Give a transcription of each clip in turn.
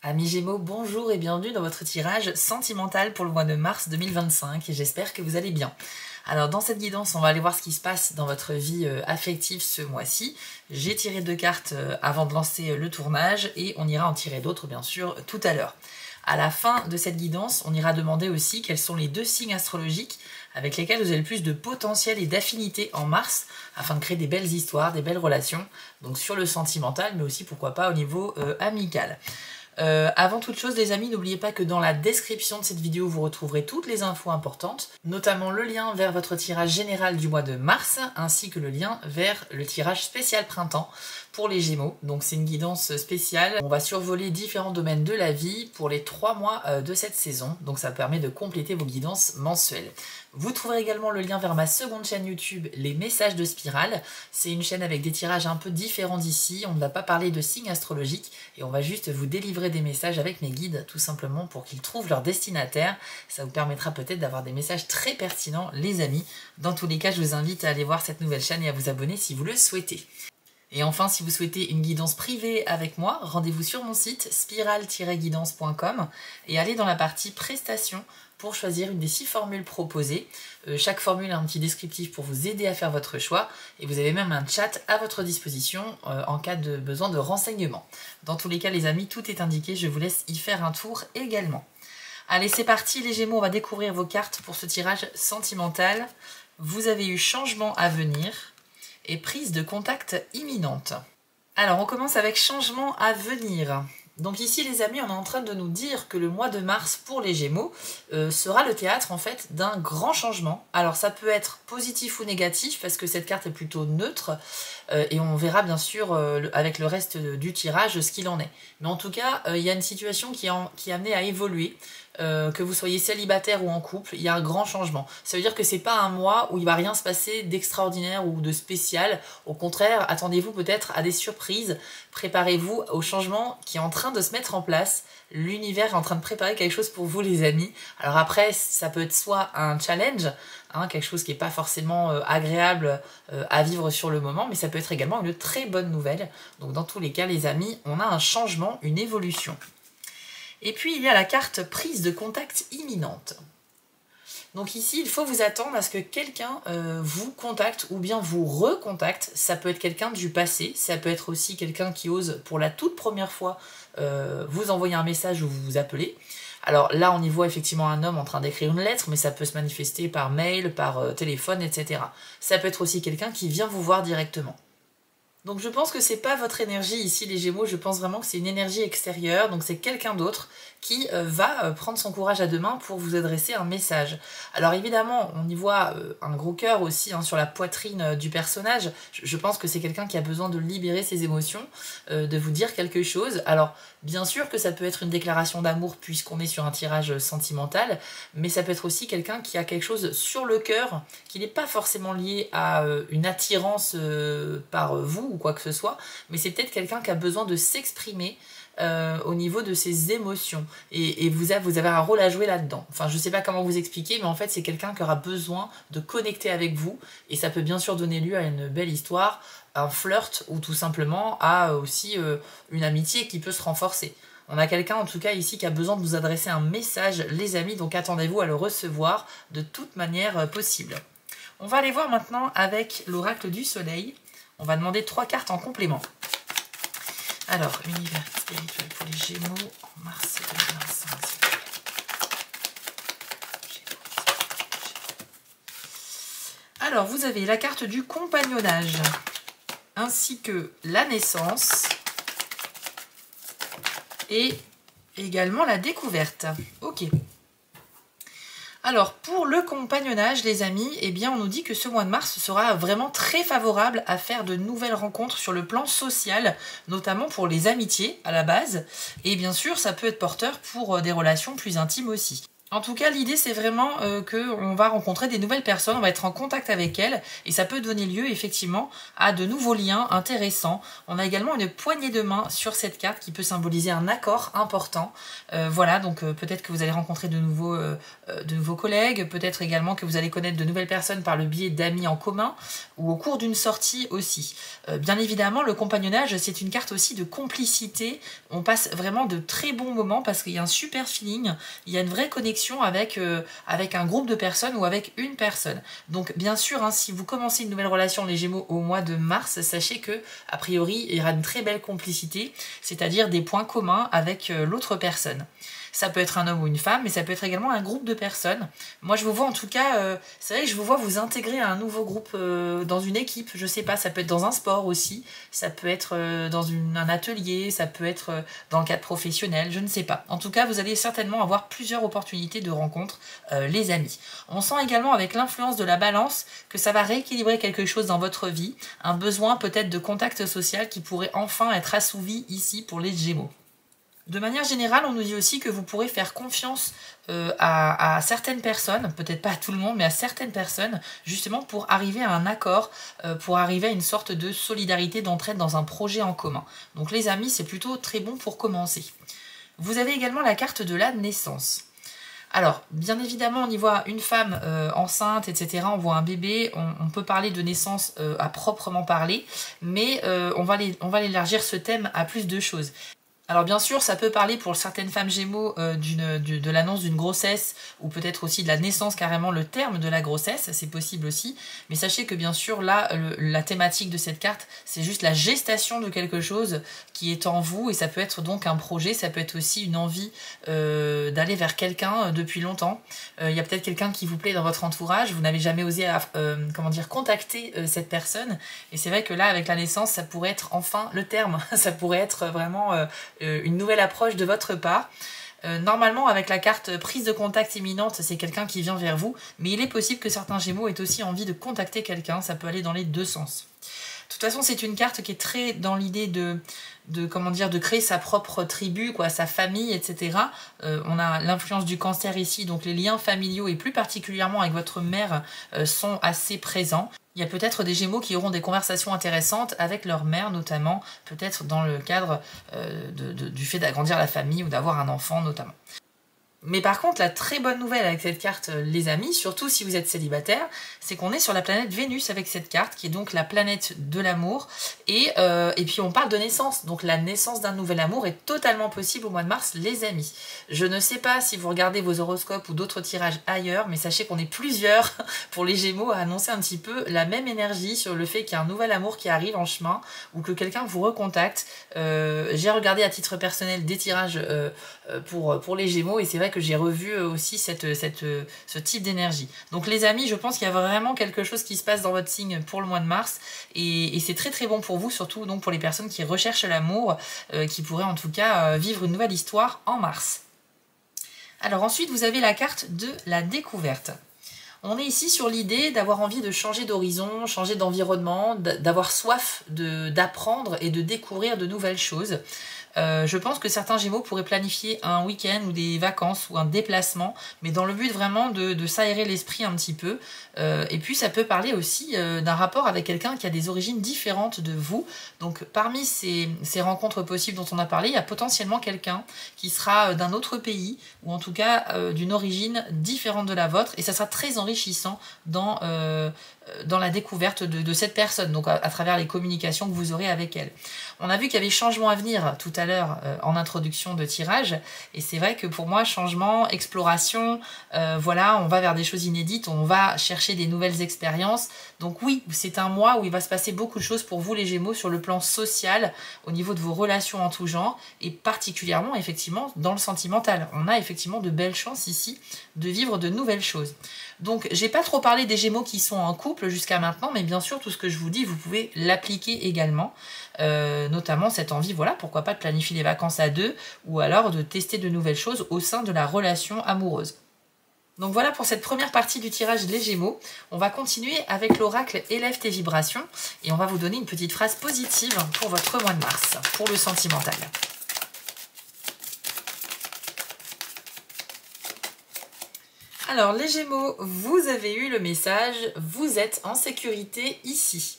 Amis Gémeaux, bonjour et bienvenue dans votre tirage sentimental pour le mois de mars 2025 et j'espère que vous allez bien. Alors dans cette guidance, on va aller voir ce qui se passe dans votre vie affective ce mois-ci. J'ai tiré 2 cartes avant de lancer le tournage et on ira en tirer d'autres bien sûr tout à l'heure. À la fin de cette guidance, on ira demander aussi quels sont les 2 signes astrologiques avec lesquels vous avez le plus de potentiel et d'affinité en mars afin de créer des belles histoires, des belles relations, donc sur le sentimental mais aussi pourquoi pas au niveau amical. Avant toute chose les amis, n'oubliez pas que dans la description de cette vidéo vous retrouverez toutes les infos importantes, notamment le lien vers votre tirage général du mois de mars, ainsi que le lien vers le tirage spécial printemps pour les Gémeaux. Donc c'est une guidance spéciale, on va survoler différents domaines de la vie pour les 3 mois de cette saison, donc ça permet de compléter vos guidances mensuelles. Vous trouverez également le lien vers ma seconde chaîne YouTube, Les Messages de Spirale. C'est une chaîne avec des tirages un peu différents d'ici, on ne va pas parler de signes astrologiques et on va juste vous délivrer des messages avec mes guides, tout simplement pour qu'ils trouvent leur destinataire. Ça vous permettra peut-être d'avoir des messages très pertinents les amis. Dans tous les cas, je vous invite à aller voir cette nouvelle chaîne et à vous abonner si vous le souhaitez. Et enfin, si vous souhaitez une guidance privée avec moi, rendez-vous sur mon site spiral-guidance.com et allez dans la partie prestations pour choisir une des 6 formules proposées. Chaque formule a un petit descriptif pour vous aider à faire votre choix et vous avez même un chat à votre disposition en cas de besoin de renseignements. Dans tous les cas les amis, tout est indiqué, je vous laisse y faire un tour également. Allez, c'est parti les Gémeaux, on va découvrir vos cartes pour ce tirage sentimental. Vous avez eu changement à venir et prise de contact imminente. Alors on commence avec changement à venir. Donc ici les amis, on est en train de nous dire que le mois de mars pour les Gémeaux sera le théâtre en fait d'un grand changement. Alors ça peut être positif ou négatif parce que cette carte est plutôt neutre et on verra bien sûr avec le reste du tirage ce qu'il en est. Mais en tout cas, il y a une situation qui est amenée à évoluer. Que vous soyez célibataire ou en couple, il y a un grand changement. Ça veut dire que c'est pas un mois où il va rien se passer d'extraordinaire ou de spécial. Au contraire, attendez-vous peut-être à des surprises. Préparez-vous au changement qui est en train de se mettre en place. L'univers est en train de préparer quelque chose pour vous les amis. Alors après, ça peut être soit un challenge, quelque chose qui n'est pas forcément agréable à vivre sur le moment, mais ça peut être également une très bonne nouvelle. Donc dans tous les cas les amis, on a un changement, une évolution. Et puis il y a la carte prise de contact imminente. Donc ici, il faut vous attendre à ce que quelqu'un vous contacte ou bien vous recontacte. Ça peut être quelqu'un du passé, ça peut être aussi quelqu'un qui ose pour la toute première fois vous envoyer un message ou vous appeler. Alors là, on y voit effectivement un homme en train d'écrire une lettre, mais ça peut se manifester par mail, par téléphone, etc. Ça peut être aussi quelqu'un qui vient vous voir directement. Donc je pense que c'est pas votre énergie ici les Gémeaux, je pense vraiment que c'est une énergie extérieure, donc c'est quelqu'un d'autre qui va prendre son courage à 2 mains pour vous adresser un message. Alors évidemment, on y voit un gros cœur aussi sur la poitrine du personnage. Je pense que c'est quelqu'un qui a besoin de libérer ses émotions, de vous dire quelque chose. Alors bien sûr que ça peut être une déclaration d'amour puisqu'on est sur un tirage sentimental, mais ça peut être aussi quelqu'un qui a quelque chose sur le cœur qui n'est pas forcément lié à une attirance par vous ou quoi que ce soit, mais c'est peut-être quelqu'un qui a besoin de s'exprimer au niveau de ses émotions et vous avez un rôle à jouer là-dedans. Enfin, je sais pas comment vous expliquer, mais en fait c'est quelqu'un qui aura besoin de connecter avec vous et ça peut bien sûr donner lieu à une belle histoire, un flirt ou tout simplement à aussi une amitié qui peut se renforcer. On a quelqu'un en tout cas ici qui a besoin de vous adresser un message les amis, donc attendez-vous à le recevoir de toute manière possible. On va aller voir maintenant avec l'oracle du soleil. On va demander 3 cartes en complément. Alors, univers spirituel pour les Gémeaux en mars 2025. Alors, vous avez la carte du compagnonnage, ainsi que la naissance, et également la découverte. Ok. Alors, pour le compagnonnage, les amis, eh bien, on nous dit que ce mois de mars sera vraiment très favorable à faire de nouvelles rencontres sur le plan social, notamment pour les amitiés à la base. Et bien sûr, ça peut être porteur pour des relations plus intimes aussi. En tout cas, l'idée, c'est vraiment qu'on va rencontrer des nouvelles personnes, on va être en contact avec elles, et ça peut donner lieu, effectivement, à de nouveaux liens intéressants. On a également une poignée de main sur cette carte qui peut symboliser un accord important. Voilà, donc peut-être que vous allez rencontrer de nouveaux collègues, peut-être également que vous allez connaître de nouvelles personnes par le biais d'amis en commun, ou au cours d'une sortie aussi. Bien évidemment, le compagnonnage, c'est une carte aussi de complicité. On passe vraiment de très bons moments parce qu'il y a un super feeling, il y a une vraie connexion avec un groupe de personnes ou avec une personne. Donc bien sûr, hein, si vous commencez une nouvelle relation les Gémeaux au mois de mars, sachez que a priori il y aura une très belle complicité, c'est-à-dire des points communs avec l'autre personne. Ça peut être un homme ou une femme, mais ça peut être également un groupe de personnes. Moi, je vous vois en tout cas, c'est vrai que je vous vois vous intégrer à un nouveau groupe dans une équipe, je sais pas, ça peut être dans un sport aussi, ça peut être dans un atelier, ça peut être dans le cadre professionnel, je ne sais pas. En tout cas, vous allez certainement avoir plusieurs opportunités de rencontres, les amis. On sent également avec l'influence de la balance que ça va rééquilibrer quelque chose dans votre vie, un besoin peut-être de contact social qui pourrait enfin être assouvi ici pour les Gémeaux. De manière générale, on nous dit aussi que vous pourrez faire confiance à certaines personnes, peut-être pas à tout le monde, mais à certaines personnes, justement pour arriver à un accord, pour arriver à une sorte de solidarité, d'entraide dans un projet en commun. Donc les amis, c'est plutôt très bon pour commencer. Vous avez également la carte de la naissance. Alors, bien évidemment, on y voit une femme enceinte, etc. On voit un bébé, on peut parler de naissance à proprement parler, mais on va l'élargir ce thème à plus de choses. Alors bien sûr, ça peut parler pour certaines femmes Gémeaux de l'annonce d'une grossesse ou peut-être aussi de la naissance, carrément le terme de la grossesse, c'est possible aussi. Mais sachez que bien sûr, là, la thématique de cette carte, c'est juste la gestation de quelque chose qui est en vous et ça peut être donc un projet, ça peut être aussi une envie d'aller vers quelqu'un depuis longtemps. Il y a peut-être quelqu'un qui vous plaît dans votre entourage, vous n'avez jamais osé contacter cette personne. Et c'est vrai que là, avec la naissance, ça pourrait être enfin le terme, ça pourrait être vraiment une nouvelle approche de votre part. Normalement, avec la carte prise de contact imminente, c'est quelqu'un qui vient vers vous, mais il est possible que certains Gémeaux aient aussi envie de contacter quelqu'un, ça peut aller dans les deux sens. De toute façon, c'est une carte qui est très dans l'idée de créer sa propre tribu, quoi, sa famille, etc. On a l'influence du Cancer ici, donc les liens familiaux et plus particulièrement avec votre mère sont assez présents. Il y a peut-être des Gémeaux qui auront des conversations intéressantes avec leur mère, notamment, peut-être dans le cadre du fait d'agrandir la famille ou d'avoir un enfant, notamment. Mais par contre, la très bonne nouvelle avec cette carte, les amis, surtout si vous êtes célibataire, c'est qu'on est sur la planète Vénus avec cette carte, qui est donc la planète de l'amour. Et puis on parle de naissance, donc la naissance d'un nouvel amour est totalement possible au mois de mars, les amis. Je ne sais pas si vous regardez vos horoscopes ou d'autres tirages ailleurs, mais sachez qu'on est plusieurs pour les Gémeaux à annoncer un petit peu la même énergie sur le fait qu'il y a un nouvel amour qui arrive en chemin, ou que quelqu'un vous recontacte. J'ai regardé à titre personnel des tirages pour les Gémeaux, et c'est vrai que j'ai revu aussi ce type d'énergie. Donc les amis, je pense qu'il y a vraiment quelque chose qui se passe dans votre signe pour le mois de mars, et c'est très très bon pour vous, surtout donc pour les personnes qui recherchent l'amour, qui pourraient en tout cas vivre une nouvelle histoire en mars. Alors ensuite, vous avez la carte de la découverte. On est ici sur l'idée d'avoir envie de changer d'horizon, changer d'environnement, d'avoir soif d'apprendre et de découvrir de nouvelles choses. Je pense que certains Gémeaux pourraient planifier un week-end ou des vacances ou un déplacement, mais dans le but vraiment de s'aérer l'esprit un petit peu. Et puis ça peut parler aussi d'un rapport avec quelqu'un qui a des origines différentes de vous. Donc parmi ces rencontres possibles dont on a parlé, il y a potentiellement quelqu'un qui sera d'un autre pays, ou en tout cas d'une origine différente de la vôtre, et ça sera très enrichissant dans la découverte de cette personne, donc à travers les communications que vous aurez avec elle. On a vu qu'il y avait changement à venir tout à l'heure en introduction de tirage, et c'est vrai que pour moi, changement, exploration, voilà, on va vers des choses inédites, on va chercher des nouvelles expériences. Donc oui, c'est un mois où il va se passer beaucoup de choses pour vous les Gémeaux sur le plan social, au niveau de vos relations en tout genre, et particulièrement effectivement dans le sentimental. On a effectivement de belles chances ici de vivre de nouvelles choses. Donc j'ai pas trop parlé des Gémeaux qui sont en couple jusqu'à maintenant, mais bien sûr tout ce que je vous dis, vous pouvez l'appliquer également, notamment cette envie, voilà, pourquoi pas de planifier les vacances à deux, ou alors de tester de nouvelles choses au sein de la relation amoureuse. Donc voilà pour cette première partie du tirage des Gémeaux. On va continuer avec l'oracle Élève tes vibrations, et on va vous donner une petite phrase positive pour votre mois de mars, pour le sentimental. Alors les Gémeaux, vous avez eu le message, vous êtes en sécurité ici.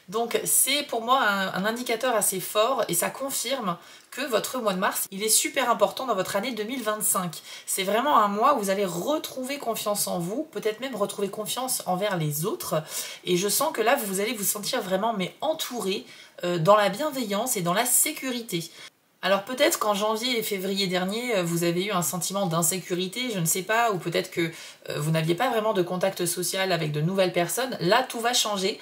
Donc c'est pour moi un indicateur assez fort et ça confirme que votre mois de mars, il est super important dans votre année 2025. C'est vraiment un mois où vous allez retrouver confiance en vous, peut-être même retrouver confiance envers les autres. Et je sens que là, vous allez vous sentir vraiment entouré dans la bienveillance et dans la sécurité. Alors peut-être qu'en janvier et février dernier, vous avez eu un sentiment d'insécurité, je ne sais pas, ou peut-être que vous n'aviez pas vraiment de contact social avec de nouvelles personnes. Là, tout va changer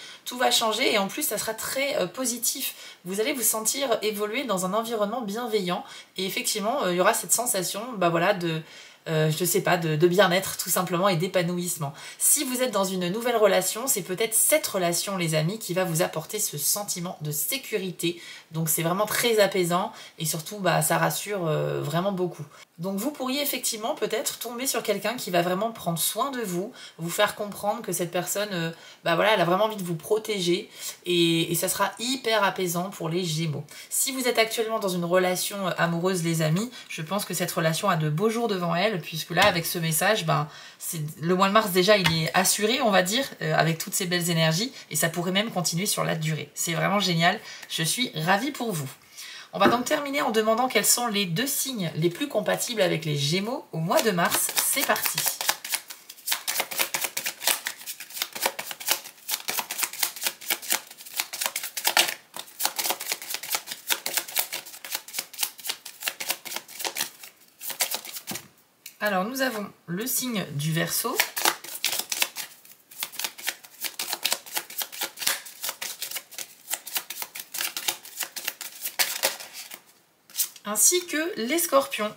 et en plus, ça sera très positif. Vous allez vous sentir évoluer dans un environnement bienveillant et effectivement, il y aura cette sensation, voilà, je sais pas, de bien-être tout simplement et d'épanouissement. Si vous êtes dans une nouvelle relation, c'est peut-être cette relation, les amis, qui va vous apporter ce sentiment de sécurité. Donc c'est vraiment très apaisant et surtout ça rassure vraiment beaucoup. Donc vous pourriez effectivement peut-être tomber sur quelqu'un qui va vraiment prendre soin de vous, vous faire comprendre que cette personne, voilà, elle a vraiment envie de vous protéger et ça sera hyper apaisant pour les Gémeaux. Si vous êtes actuellement dans une relation amoureuse, les amis, je pense que cette relation a de beaux jours devant elle, puisque là, avec ce message, le mois de mars déjà, il est assuré, on va dire, avec toutes ces belles énergies et ça pourrait même continuer sur la durée. C'est vraiment génial, je suis ravie pour vous. On va donc terminer en demandant quels sont les 2 signes les plus compatibles avec les Gémeaux au mois de mars. C'est parti. Alors nous avons le signe du Verseau, ainsi que les Scorpions.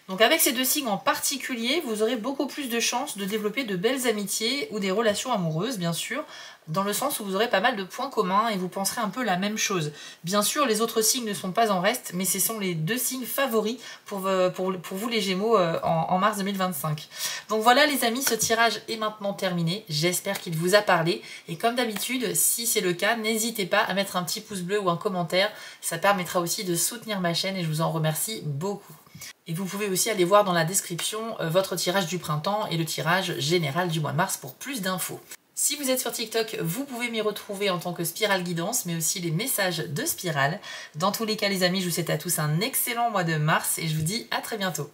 Donc avec ces 2 signes en particulier, vous aurez beaucoup plus de chances de développer de belles amitiés ou des relations amoureuses, bien sûr, dans le sens où vous aurez pas mal de points communs et vous penserez un peu la même chose. Bien sûr, les autres signes ne sont pas en reste, mais ce sont les 2 signes favoris pour vous les Gémeaux en mars 2025. Donc voilà les amis, ce tirage est maintenant terminé. J'espère qu'il vous a parlé. Et comme d'habitude, si c'est le cas, n'hésitez pas à mettre un petit pouce bleu ou un commentaire. Ça permettra aussi de soutenir ma chaîne et je vous en remercie beaucoup. Et vous pouvez aussi aller voir dans la description votre tirage du printemps et le tirage général du mois de mars pour plus d'infos. Si vous êtes sur TikTok, vous pouvez m'y retrouver en tant que Spirale Guidance, mais aussi les messages de Spirale. Dans tous les cas les amis, je vous souhaite à tous un excellent mois de mars et je vous dis à très bientôt.